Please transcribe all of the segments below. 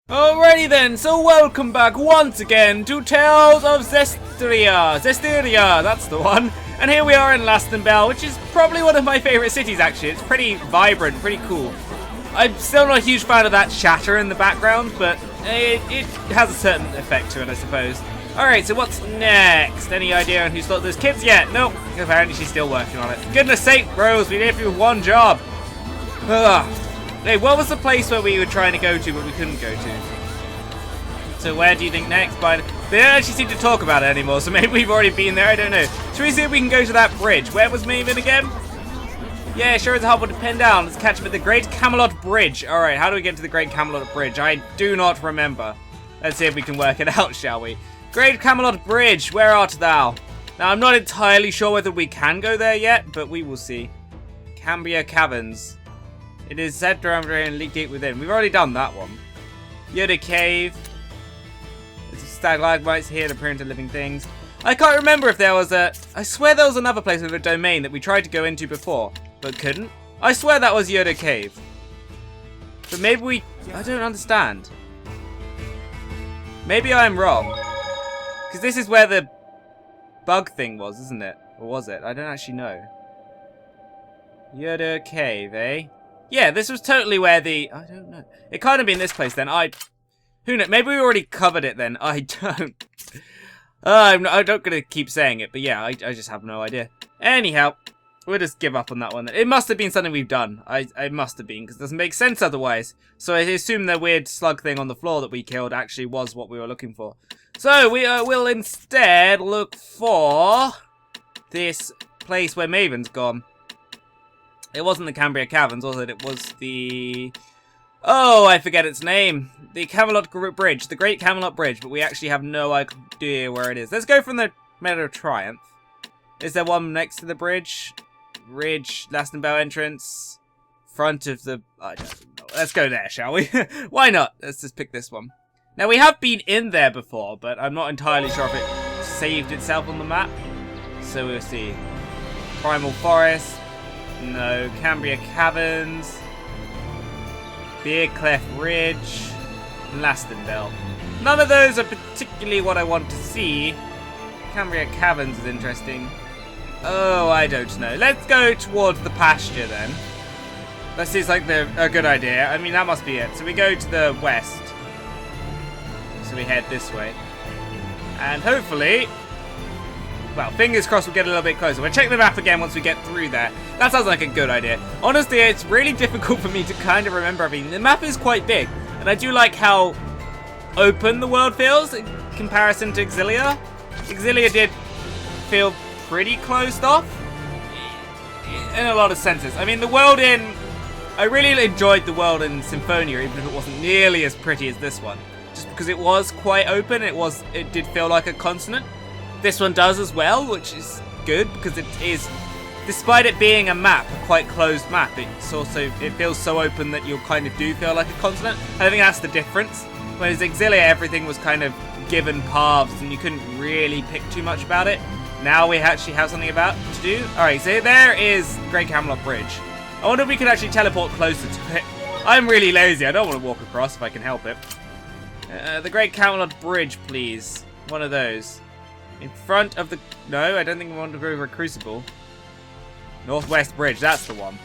Alrighty then, so welcome back once again to Tales of Zestiria. Zestiria, that's the one. And here we are in Lastenbell, which is probably one of my favourite cities actually. It's pretty vibrant, pretty cool. I'm still not a huge fan of that chatter in the background, but it has a certain effect to it, I suppose. Alright, so what's next? Any idea on who's got those kids yet? Nope, apparently she's still working on it. For goodness sake, Rose, we left you with one job. Ugh. Hey, what was the place where we were trying to go to but we couldn't go to? So where do you think next? They don't actually seem to talk about it anymore, so maybe we've already been there, I don't know. Should we see if we can go to that bridge? Where was Maven again? Yeah, sure is a hard one to pin down. Let's catch up at the Great Camelot Bridge. Alright, how do we get to the Great Camelot Bridge? I do not remember. Let's see if we can work it out, shall we? Great Camelot Bridge, where art thou? Now, I'm not entirely sure whether we can go there yet, but we will see. Cambria Caverns. It is said to have a leak gate within. We've already done that one. Yoda Cave. There's stalagmites here that appear into living things. I can't remember if there was a... I swear there was another place with a domain that we tried to go into before, but couldn't. I swear that was Yoda Cave. But maybe we... I don't understand. Maybe I'm wrong. Because this is where the bug thing was, isn't it? Or was it? I don't actually know. Yoda Cave, eh? Yeah, this was totally where the... I don't know. It can't have been this place then. Who knows? Maybe we already covered it then. I don't... I'm not going to keep saying it, but yeah, I just have no idea. Anyhow, we'll just give up on that one. It must have been something we've done. I must have been, because it doesn't make sense otherwise. So I assume the weird slug thing on the floor that we killed actually was what we were looking for. So we will instead look for this place where Maven's gone. It wasn't the Cambria Caverns, was it? It was the... Oh, I forget its name. The Camelot Bridge. The Great Camelot Bridge, but we actually have no idea where it is. Let's go from the Meadow of Triumph. Is there one next to the bridge? Ridge, Lastenbell entrance, front of the... I don't know. Let's go there, shall we? Why not? Let's just pick this one. Now, we have been in there before, but I'm not entirely sure if it saved itself on the map. So we'll see. Primal Forest. No. Cambria Caverns. Beerclef Ridge. Lastenbell. None of those are particularly what I want to see. Cambria Caverns is interesting. Oh, I don't know. Let's go towards the pasture then. That seems like a good idea. I mean, that must be it. So we go to the west. So we head this way. And hopefully... Well, fingers crossed we'll get a little bit closer. We'll check the map again once we get through there. That sounds like a good idea. Honestly, it's really difficult for me to kind of remember everything. The map is quite big. And I do like how open the world feels in comparison to Zestiria. Zestiria did feel pretty closed off. In a lot of senses. I mean, the world in... I really enjoyed the world in Symphonia, even if it wasn't nearly as pretty as this one. Just because it was quite open. It did feel like a continent. This one does as well, which is good because it is, despite it being a map, a quite closed map, it feels so open that you kind of do feel like a continent. I think that's the difference. Whereas Zestiria, everything was kind of given paths and you couldn't really pick too much about it. Now we actually have something to do. Alright, so there is Great Camelot Bridge. I wonder if we could actually teleport closer to it. I'm really lazy, I don't want to walk across if I can help it. The Great Camelot Bridge, please. One of those. In front of the... No, I don't think we want to go over a Crucible. Northwest Bridge, that's the one.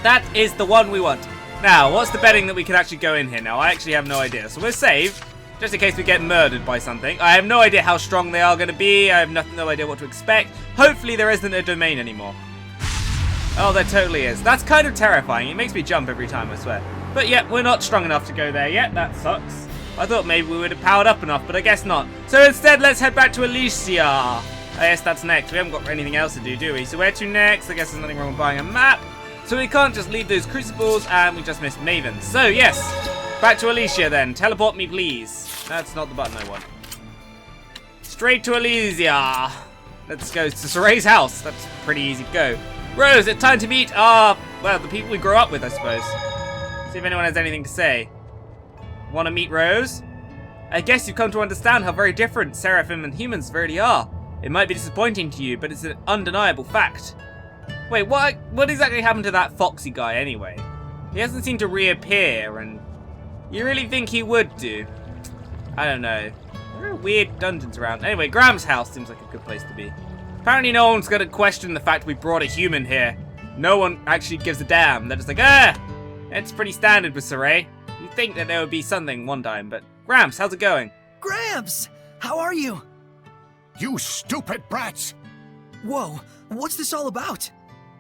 That is the one we want. Now, what's the betting that we can actually go in here now? I actually have no idea. So we'll save, just in case we get murdered by something. I have no idea how strong they are going to be. I have no idea what to expect. Hopefully there isn't a domain anymore. Oh, there totally is. That's kind of terrifying. It makes me jump every time, I swear. But yeah, we're not strong enough to go there yet. That sucks. I thought maybe we would have powered up enough, but I guess not. So instead, let's head back to Elysia. I guess that's next. We haven't got anything else to do we? So where to next? I guess there's nothing wrong with buying a map. So we can't just leave those crucibles, and we just missed Maven. So yes, back to Elysia then. Teleport me, please. That's not the button I want. Straight to Elysia. Let's go to Soray's house. That's pretty easy to go. Rose, it's time to meet the people we grew up with, I suppose. See if anyone has anything to say. Want to meet Rose? I guess you've come to understand how very different Seraphim and humans really are. It might be disappointing to you, but it's an undeniable fact. Wait, what exactly happened to that Foxy guy anyway? He hasn't seemed to reappear, and You really think he would do? I don't know. There are weird dungeons around. Anyway, Graham's house seems like a good place to be. Apparently no one's gonna question the fact we brought a human here. No one actually gives a damn. They're just like, it's pretty standard with Saray. You'd think that there would be something one time, but... Gramps, how's it going? Gramps! How are you? You stupid brats! Whoa, what's this all about?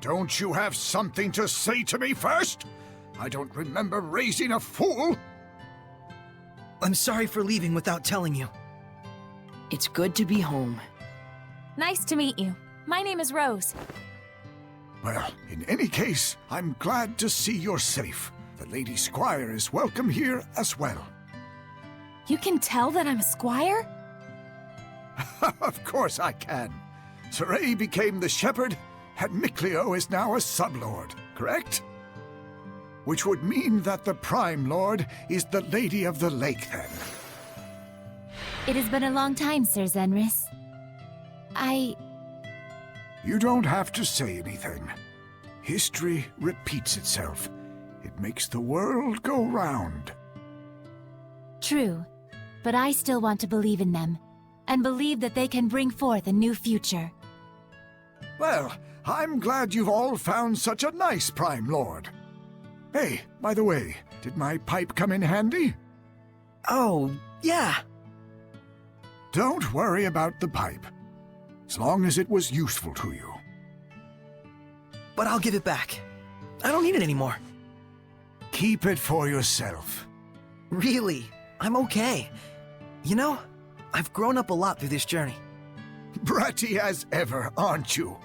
Don't you have something to say to me first? I don't remember raising a fool. I'm sorry for leaving without telling you. It's good to be home. Nice to meet you. My name is Rose. Well, in any case, I'm glad to see you're safe. The Lady Squire is welcome here as well. You can tell that I'm a squire? Of course I can. Saray became the shepherd, and Mikleo is now a sublord, correct? Which would mean that the Prime Lord is the Lady of the Lake, then. It has been a long time, Sir Zenris. You don't have to say anything. History repeats itself. It makes the world go round. True, but I still want to believe in them, and believe that they can bring forth a new future. Well, I'm glad you've all found such a nice Prime Lord. Hey, by the way, did my pipe come in handy? Oh, yeah. Don't worry about the pipe, as long as it was useful to you. But I'll give it back. I don't need it anymore. Keep it for yourself. Really, I'm okay. You know, I've grown up a lot through this journey. Bratty as ever, aren't you?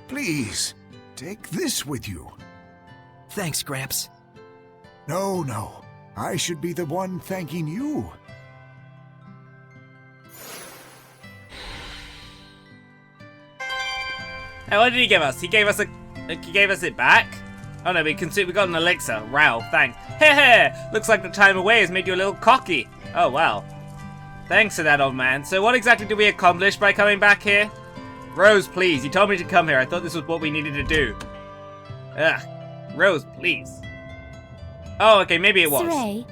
Please, take this with you. Thanks, Gramps. No. I should be the one thanking you. Hey, what did he give us? He gave us it back? Oh no, we got an elixir. Wow, thanks. Heh. Looks like the time away has made you a little cocky. Oh wow. Thanks for that, old man. So what exactly did we accomplish by coming back here? Rose, please. You told me to come here. I thought this was what we needed to do. Ugh. Rose, please. Oh, okay, maybe it was. Saray,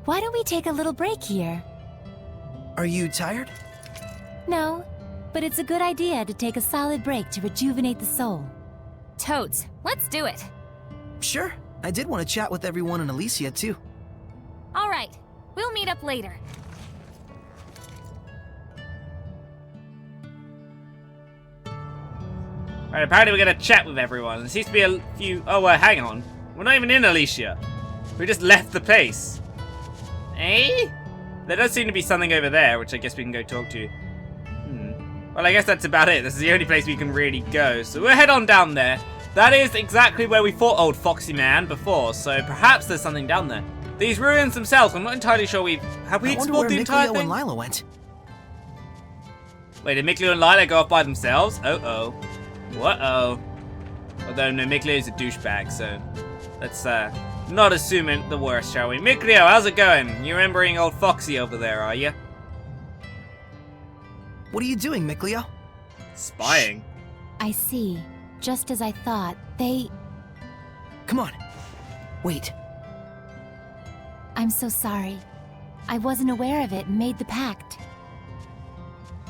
why don't we take a little break here? Are you tired? No, but it's a good idea to take a solid break to rejuvenate the soul. Totes, let's do it. Sure. I did want to chat with everyone in Elysia, too. All right, we'll meet up later. Alright, apparently we're gonna chat with everyone. There seems to be a few... Oh, hang on. We're not even in Elysia. We just left the place. Eh? There does seem to be something over there, which I guess we can go talk to. Well, I guess that's about it. This is the only place we can really go. So we'll head on down there. That is exactly where we fought old Foxy Man before, so perhaps there's something down there. These ruins themselves, I'm not entirely sure have we explored the entire thing? I wonder where Mikleo and Lila went. Wait, did Mikleo and Lila go off by themselves? Uh-oh. Uh-oh. Although, no, Mikleo's a douchebag, so let's not assume the worst, shall we? Mikleo, how's it going? You remembering old Foxy over there, are you? What are you doing, Mikleo? Spying. I see. Just as I thought, they... Come on. Wait. I'm so sorry. I wasn't aware of it and made the pact.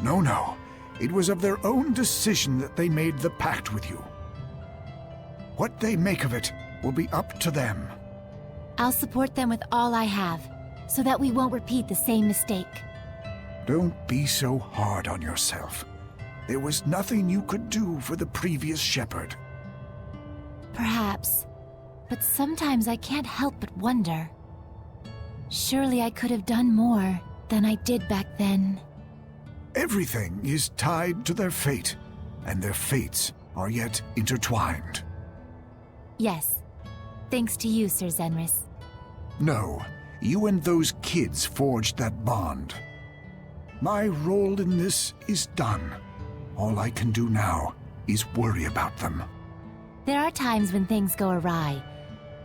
No. It was of their own decision that they made the pact with you. What they make of it will be up to them. I'll support them with all I have, so that we won't repeat the same mistake. Don't be so hard on yourself. There was nothing you could do for the previous shepherd. Perhaps, but sometimes I can't help but wonder. Surely I could have done more than I did back then. Everything is tied to their fate, and their fates are yet intertwined. Yes, thanks to you, Sir Zenris. No, you and those kids forged that bond. My role in this is done. All I can do now is worry about them. There are times when things go awry,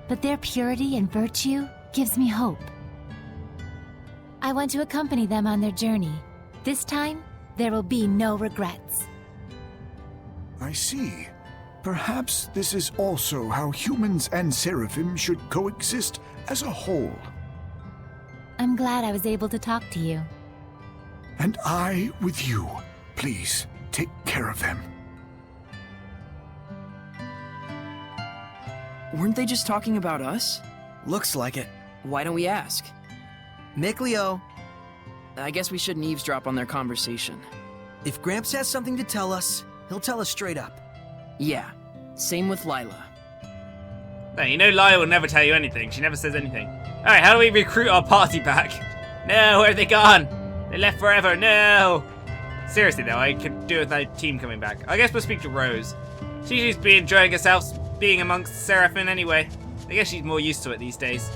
but their purity and virtue gives me hope. I want to accompany them on their journey. This time, there will be no regrets. I see. Perhaps this is also how humans and seraphim should coexist as a whole. I'm glad I was able to talk to you. And I with you. Please, take care of them. Weren't they just talking about us? Looks like it. Why don't we ask? Miclio, I guess we shouldn't eavesdrop on their conversation. if Gramps has something to tell us, he'll tell us straight up. Yeah, same with Lila. No, you know Lila will never tell you anything. She never says anything. Alright, how do we recruit our party back? No, where have they gone? They left forever, no! Seriously though, I could do with my team coming back. I guess we'll speak to Rose. She seems to be enjoying herself being amongst Seraphim anyway. I guess she's more used to it these days.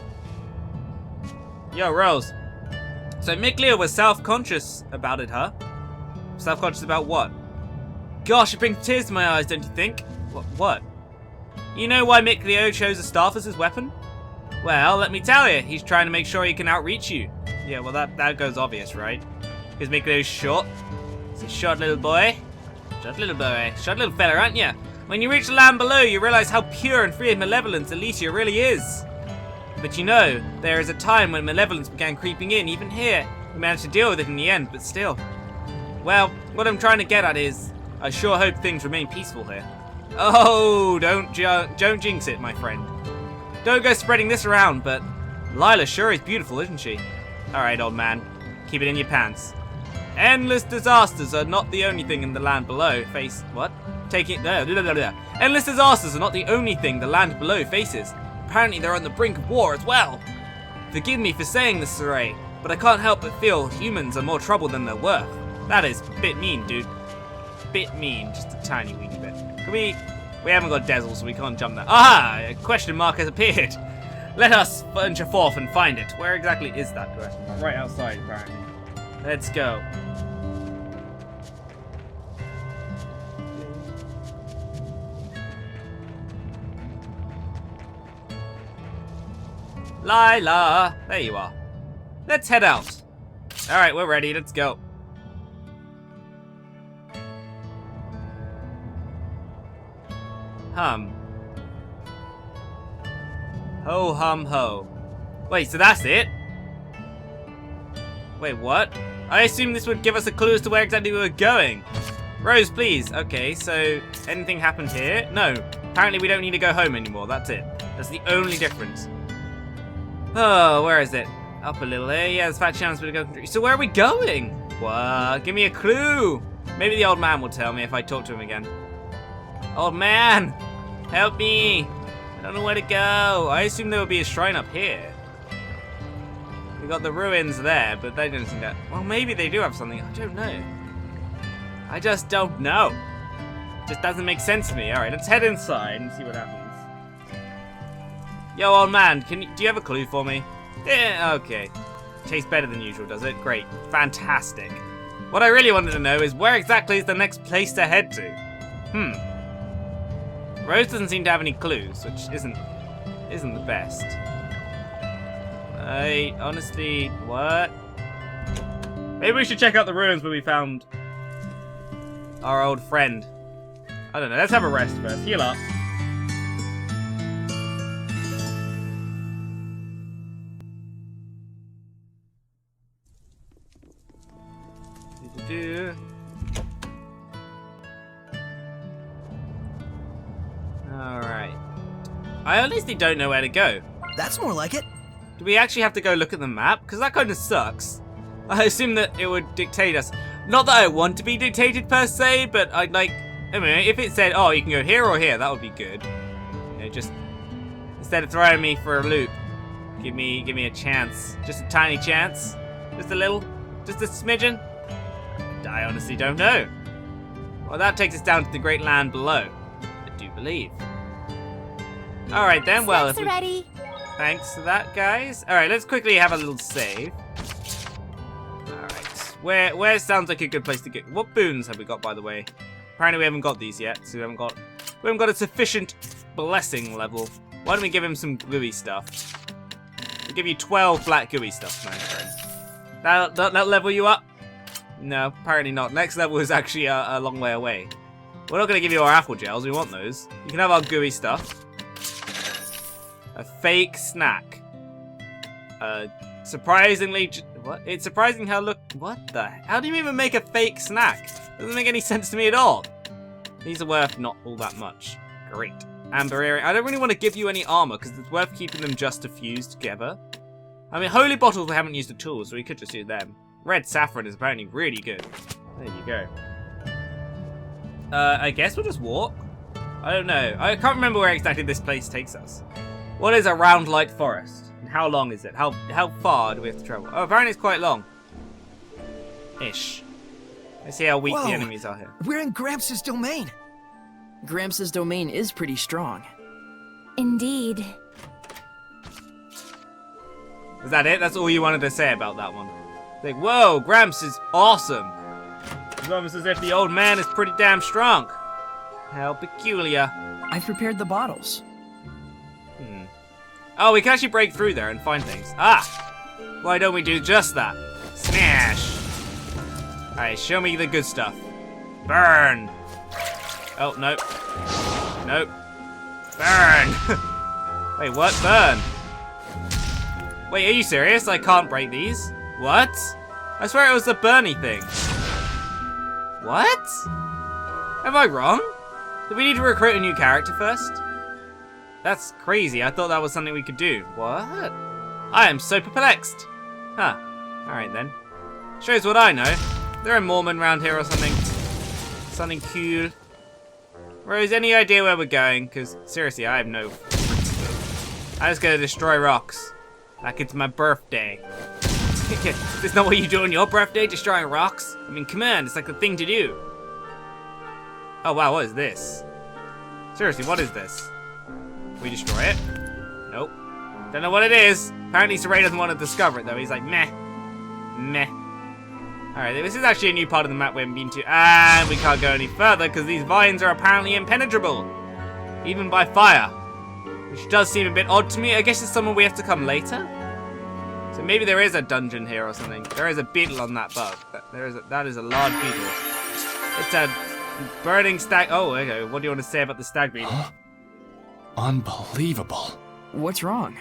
Yo, Rose. So Miclio was self-conscious about it, huh? Self-conscious about what? Gosh, it brings tears to my eyes, don't you think? What? You know why Miclio chose a staff as his weapon? Well, let me tell you, he's trying to make sure he can outreach you. Yeah, well that goes obvious, right? Because Miclio's short. He's a short little boy. Short little boy. Short little fella, aren't you? When you reach the land below, you realize how pure and free of malevolence Alicia really is. But you know, there is a time when malevolence began creeping in, even here. We managed to deal with it in the end, but still. Well, what I'm trying to get at is, I sure hope things remain peaceful here. Oh, don't jinx it, my friend. Don't go spreading this around, but Lila sure is beautiful, isn't she? Alright, old man. Keep it in your pants. Endless disasters are not the only thing in the land below face... What? Endless disasters are not the only thing the land below faces. Apparently they're on the brink of war as well. Forgive me for saying this, Saray, but I can't help but feel humans are more trouble than they're worth. That is a bit mean, dude. Bit mean, just a tiny weeny bit. Can we haven't got Dazzle, so we can't jump that. Aha! A question mark has appeared. Let us venture forth and find it. Where exactly is that question mark? Right outside, apparently. Let's go. Lila! There you are. Let's head out. Alright, we're ready. Let's go. Hum. Ho hum ho. Wait, so that's it? Wait, what? I assumed this would give us a clue as to where exactly we were going. Rose, please. Okay, so anything happened here? No. Apparently we don't need to go home anymore. That's it. That's the only difference. Oh, where is it? Up a little here. Yeah, there's a fat chance we're going to go. So where are we going? What? Give me a clue. Maybe the old man will tell me if I talk to him again. Old man, help me. I don't know where to go. I assume there would be a shrine up here. We got the ruins there, but they don't seem to... Well, maybe they do have something. I don't know. I just don't know. It just doesn't make sense to me. All right, let's head inside and see what happens. Yo, old man, do you have a clue for me? Yeah, okay. Tastes better than usual, does it? Great. Fantastic. What I really wanted to know is where exactly is the next place to head to? Rose doesn't seem to have any clues, which isn't the best. I honestly, what? Maybe we should check out the ruins where we found our old friend. I don't know. Let's have a rest first. Heal up. Alright. I honestly don't know where to go. That's more like it. Do we actually have to go look at the map? Because that kind of sucks. I assume that it would dictate us. Not that I want to be dictated per se, but I'd like... I mean, if it said, oh, you can go here or here, that would be good. You know, just... Instead of throwing me for a loop, give me a chance. Just a tiny chance. Just a little. Just a smidgen. I honestly don't know. Well, that takes us down to the great land below. I do believe. Alright then, well... Snacks are ready. Thanks for that, guys. Alright, let's quickly have a little save. Alright. Where sounds like a good place to go? What boons have we got, by the way? Apparently we haven't got these yet, so we haven't got a sufficient blessing level. Why don't we give him some gooey stuff? We'll give you 12 black gooey stuff, my friend. That'll level you up? No, apparently not. Next level is actually a long way away. We're not going to give you our apple gels. We want those. You can have our gooey stuff. A fake snack. Surprisingly... What? It's surprising how What the... How do you even make a fake snack? Doesn't make any sense to me at all. These are worth not all that much. Great. Amber earring. I don't really want to give you any armor because it's worth keeping them just to fuse together. I mean, holy bottles we haven't used at all, so we could just use them. Red saffron is apparently really good. There you go. I guess we'll just walk. I don't know. I can't remember where exactly this place takes us. What is a round light forest? And how long is it? How far do we have to travel? Oh, apparently it's quite long. Ish. Let's see how weak the enemies are here. We're in Gramps' domain. Gramps' domain is pretty strong. Indeed. Is that it? That's all you wanted to say about that one? Like, whoa, Gramps is awesome. It's almost as if the old man is pretty damn strong. How peculiar. I've prepared the bottles. Oh, we can actually break through there and find things. Ah! Why don't we do just that? Smash! Alright, show me the good stuff. Burn! Oh, nope. Nope. Burn! Wait, what? Burn? Wait, are you serious? I can't break these? What? I swear it was the Bernie thing. What? Am I wrong? Do we need to recruit a new character first? That's crazy. I thought that was something we could do. What? I am so perplexed. Huh. Alright then. Shows what I know. They're a Mormon around here or something. Something cool. Rose, any idea where we're going? Because, seriously, I have no... I'm just going to destroy rocks. Like it's my birthday. Is this not what you do on your birthday? Destroying rocks? I mean, come on. It's like the thing to do. Oh, wow. What is this? Seriously, what is this? We destroy it? Nope. Don't know what it is. Apparently, Saray doesn't want to discover it, though. He's like, meh. Meh. Alright, this is actually a new part of the map we haven't been to. And we can't go any further because these vines are apparently impenetrable. Even by fire. Which does seem a bit odd to me. I guess it's somewhere we have to come later. So maybe there is a dungeon here or something. There is a beetle on that bug. That is a large beetle. It's a burning stag... Oh, okay. What do you want to say about the stag beetle? Huh? Unbelievable. What's wrong?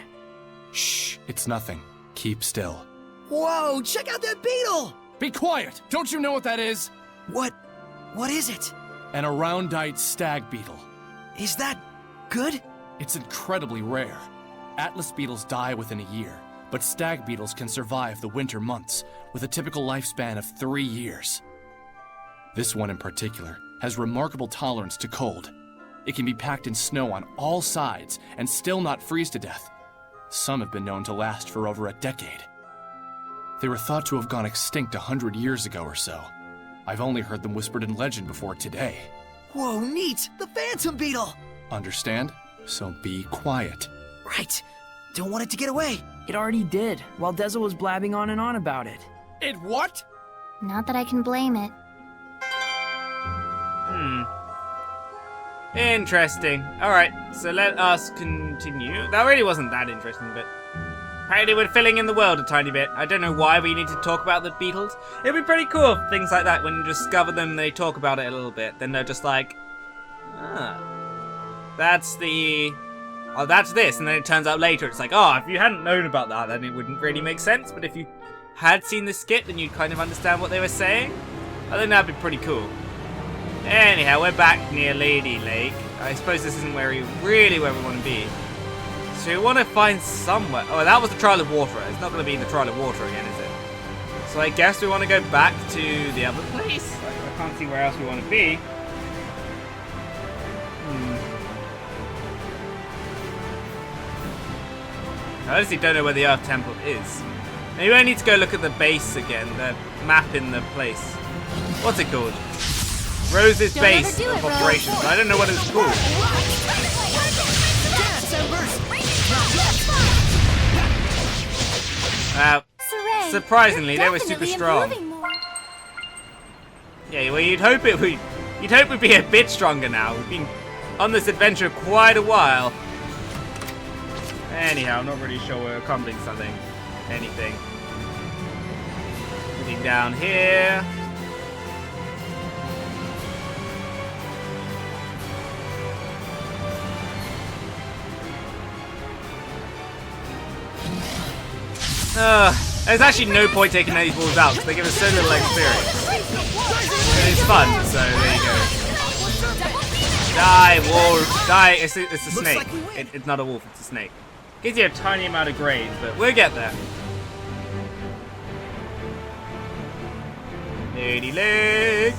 Shh, it's nothing. Keep still. Whoa, check out that beetle! Be quiet! Don't you know what that is? What is it? An Aroundite stag beetle. Is that good? It's incredibly rare. Atlas beetles die within a year, but stag beetles can survive the winter months with a typical lifespan of 3 years. This one in particular has remarkable tolerance to cold. It can be packed in snow on all sides and still not freeze to death. Some have been known to last for over a decade. They were thought to have gone extinct 100 years ago or so. I've only heard them whispered in legend before today. Whoa, neat! The phantom beetle! Understand? So be quiet. Right. Don't want it to get away. It already did, while Deza was blabbing on and on about it. It what? Not that I can blame it. Interesting. Alright, so let us continue. That really wasn't that interesting, but... apparently we're filling in the world a tiny bit. I don't know why we need to talk about the beetles. It'd be pretty cool if things like that, when you discover them, they talk about it a little bit. Then they're just like... ah... that's the... oh, that's this. And then it turns out later, it's like, oh, if you hadn't known about that, then it wouldn't really make sense. But if you had seen the skit, then you'd kind of understand what they were saying. I think that'd be pretty cool. Anyhow, we're back near Lady Lake. I suppose this isn't where we want to be. So we want to find somewhere... oh, that was the Trial of Water. It's not going to be the Trial of Water again, is it? So I guess we want to go back to the other place. I can't see where else we want to be. I honestly don't know where the Earth Temple is. Maybe I need to go look at the base again, the map in the place. What's it called? Rose's Base of Operations. I don't know what it's called. Surprisingly, they were super strong. Yeah, well, you'd hope we'd be a bit stronger now. We've been on this adventure quite a while. Anyhow, I'm not really sure we're accomplishing something. Anything down here. There's actually no point taking these walls out because they give us so little experience. And it's fun, so there you go. Die, wolf! Die! It's a snake. It's not a wolf, it's a snake. Gives you a tiny amount of grade, but we'll get there. Lady Leg!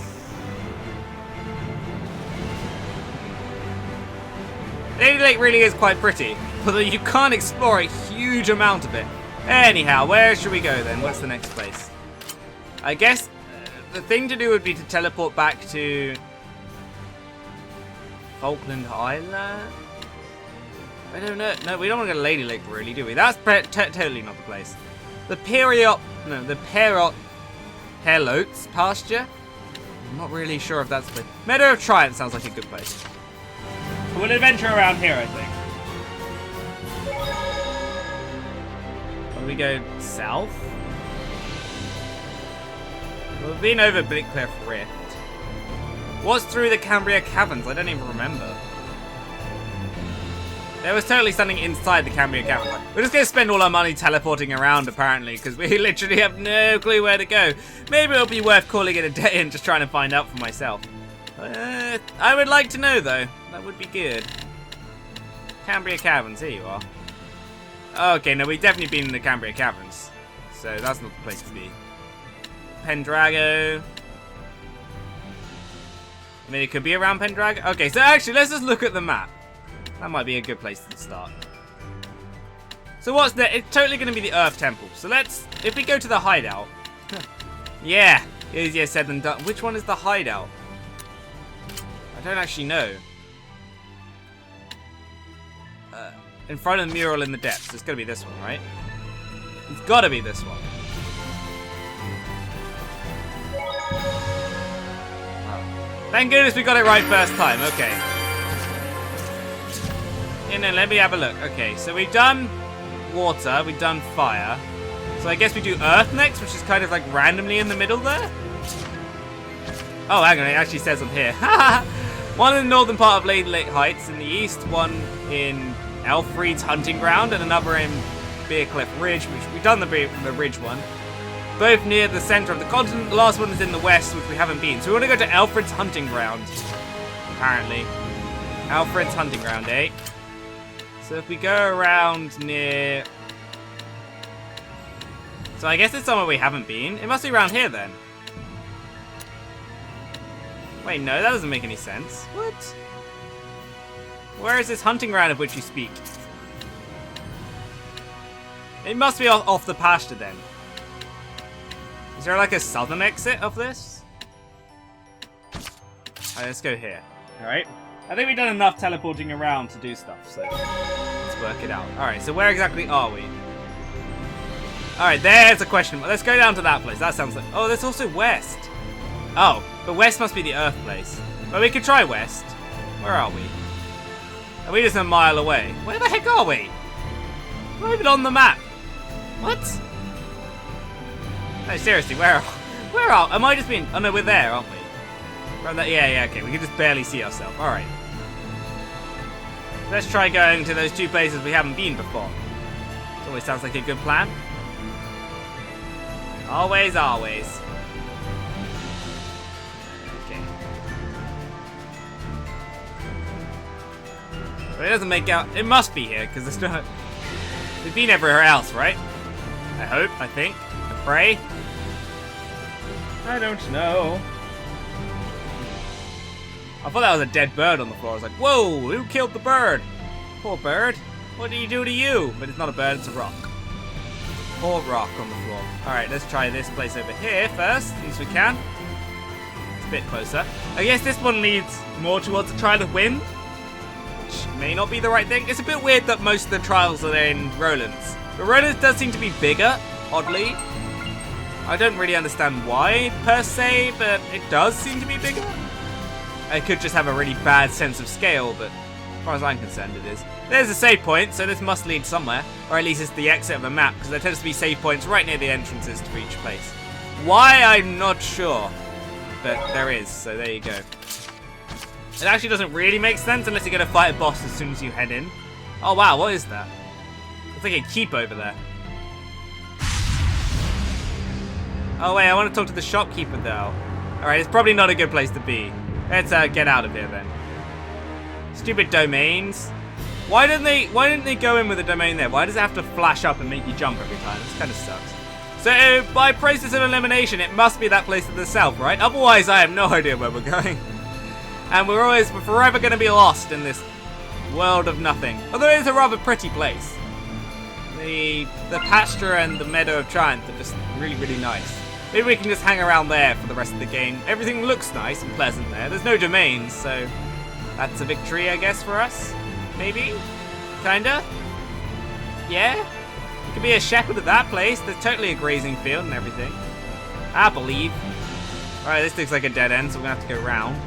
Lady Lake really is quite pretty, although you can't explore a huge amount of it. Anyhow, where should we go then? What's the next place? I guess the thing to do would be to teleport back to Falkland Island? I don't know. No, we don't want to go to Lady Lake, really, do we? That's totally not the place. The Periots pasture? I'm not really sure if that's the place. Meadow of Triumph sounds like a good place. We'll adventure around here, I think. Will we go south? We've been over Blickcliff Rift. What's through the Cambria Caverns? I don't even remember. There was totally something inside the Cambria Caverns. We're just going to spend all our money teleporting around, apparently, because we literally have no clue where to go. Maybe it'll be worth calling it a day and just trying to find out for myself. I would like to know, though. That would be good. Cambria Caverns, here you are. Okay, no, we've definitely been in the Cambria Caverns. So that's not the place to be. Pendrago. I mean, it could be around Pendrago. Okay, so actually, let's just look at the map. That might be a good place to start. So what's there? It's totally going to be the Earth Temple. So let's, if we go to the hideout. Yeah, easier said than done. Which one is the hideout? I don't actually know. In front of the mural in the depths. It's going to be this one, right? It's got to be this one. Oh. Thank goodness we got it right first time. Okay. And then let me have a look. Okay, so we've done water. We've done fire. So I guess we do earth next, which is kind of like randomly in the middle there. Oh, hang on. It actually says on here. One in the northern part of Lady Lake Heights in the east. One in Alfred's Hunting Ground and another in Bearcliff Ridge, which we've done the Ridge one. Both near the center of the continent. The last one is in the west, which we haven't been. So we want to go to Alfred's Hunting Ground, apparently. Alfred's Hunting Ground, eh? So if we go around near... So I guess it's somewhere we haven't been. It must be around here then. Wait, no, that doesn't make any sense. What? Where is this hunting ground of which you speak? It must be off the pasture then. Is there like a southern exit of this? Alright, let's go here. Alright. I think we've done enough teleporting around to do stuff, so let's work it out. Alright, so where exactly are we? Alright, there's a question. Let's go down to that place. That sounds like... Oh, there's also west. Oh, but west must be the earth place. But we could try west. Where are we? Are we just a mile away? Where the heck are we? We're not even on the map. What? No, seriously, where are... Am I just being... Oh, no, we're there, aren't we? We're on that... Yeah, okay. We can just barely see ourselves. Alright. Let's try going to those two places we haven't been before. It always sounds like a good plan. Always, always. Okay. But it doesn't make out... It must be here, because there's no... We've been everywhere else, right? I hope, I think, I pray. I don't know. I thought that was a dead bird on the floor. I was like, whoa, who killed the bird? Poor bird. What did he do to you? But it's not a bird, it's a rock. Poor rock on the floor. Alright, let's try this place over here first, since we can. It's a bit closer. I guess this one leads more towards the Trial of Wind, which may not be the right thing. It's a bit weird that most of the trials are in Roland's. But Roland's does seem to be bigger, oddly. I don't really understand why, per se, but it does seem to be bigger. I could just have a really bad sense of scale, but as far as I'm concerned, it is. There's a save point, so this must lead somewhere. Or at least it's the exit of the map, because there tends to be save points right near the entrances to each place. Why, I'm not sure. But there is, so there you go. It actually doesn't really make sense unless you're going to fight a boss as soon as you head in. Oh wow, what is that? It's like a keep over there. Oh wait, I want to talk to the shopkeeper though. Alright, it's probably not a good place to be. Let's get out of here then. Stupid domains. Why didn't they go in with a domain there? Why does it have to flash up and make you jump every time? This kind of sucks. So by process of elimination, it must be that place to the south, right? Otherwise, I have no idea where we're going. And we're forever going to be lost in this world of nothing. Although it is a rather pretty place. The pasture and the meadow of Triumph are just really, really nice. Maybe we can just hang around there for the rest of the game. Everything looks nice and pleasant there. There's no domains, so that's a victory, I guess, for us. Maybe? Kinda? Yeah? You could be a shepherd at that place. There's totally a grazing field and everything. I believe. Alright, this looks like a dead end, so we're gonna have to go round.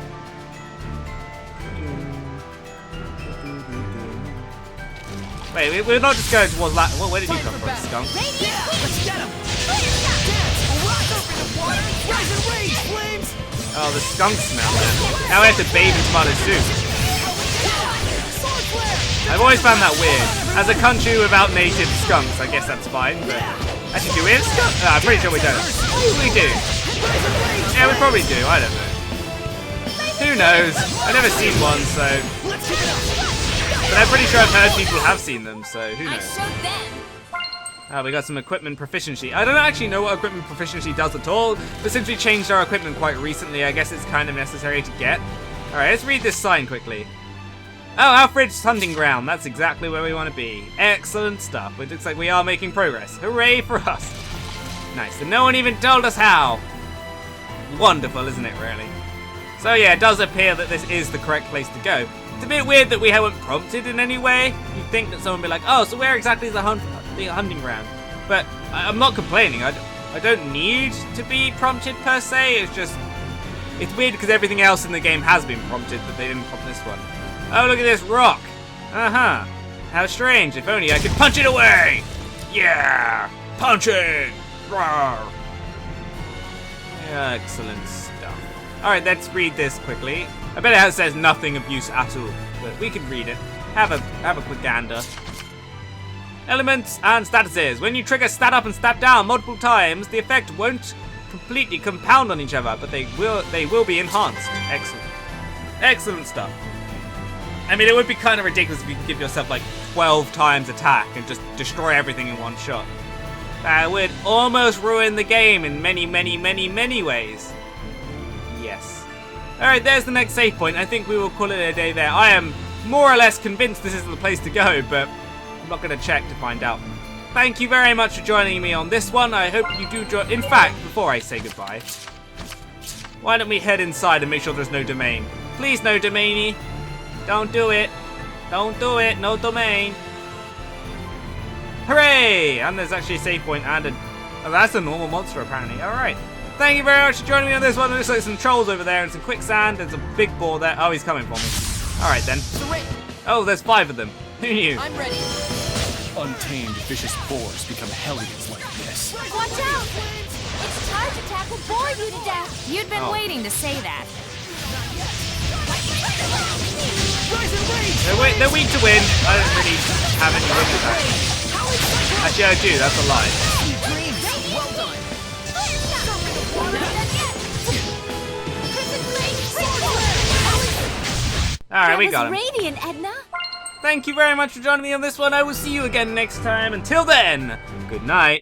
Wait, we're not just going towards that. Where did you come from, skunk? Let's get him! Oh, the skunk smell, man. Now we have to bathe in tomato soup. I've always found that weird. As a country without native skunks, I guess that's fine, but... Actually, do we have skunks? No, I'm pretty sure we don't. We do. Yeah, we probably do. I don't know. Who knows? I've never seen one, so... But I'm pretty sure I've heard people have seen them, so who knows? We got some equipment proficiency. I don't actually know what equipment proficiency does at all, but since we changed our equipment quite recently, I guess it's kind of necessary to get. Alright, let's read this sign quickly. Oh, Alfred's hunting ground. That's exactly where we want to be. Excellent stuff. It looks like we are making progress. Hooray for us. Nice, and no one even told us how. Wonderful, isn't it, really? So yeah, it does appear that this is the correct place to go. It's a bit weird that we haven't prompted in any way. You'd think that someone would be like, oh, so where exactly is the hunting ground? But I'm not complaining. I don't need to be prompted per se. It's just, it's weird because everything else in the game has been prompted, but they didn't prompt this one. Oh, look at this rock. Uh-huh. How strange. If only I could punch it away. Yeah. Punch it. Roar. Excellent stuff. All right, let's read this quickly. I bet it says nothing of use at all, but we can read it. Have a quick gander. Elements and statuses. When you trigger stat up and stat down multiple times, the effect won't completely compound on each other, but they will be enhanced. Excellent. Excellent stuff. I mean, it would be kind of ridiculous if you could give yourself like 12 times attack and just destroy everything in one shot. That would almost ruin the game in many, many, many, many ways. Yes. Alright, there's the next save point. I think we will call it a day there. I am more or less convinced this is the place to go, but I'm not going to check to find out. Thank you very much for joining me on this one. I hope you do join. In fact, before I say goodbye, why don't we head inside and make sure there's no domain? Please, no domainy. Don't do it. Don't do it. No domain. Hooray! And there's actually a save point and a... Oh, that's a normal monster, apparently. Alright. Thank you very much for joining me on this one. There looks like some trolls over there and some quicksand. There's a big ball there. Oh, he's coming for me. Alright, then. Oh, there's 5 of them. Who knew? I'm ready. Untamed vicious boars become hellions like this. Watch out! It's hard to tackle bore you to death. You'd been waiting to say that. They're weak to wind. I don't really have any wind attacks. Actually, I do. That's a lie. Well done. Alright, we got him. Radiant, Edna. Thank you very much for joining me on this one. I will see you again next time. Until then, good night.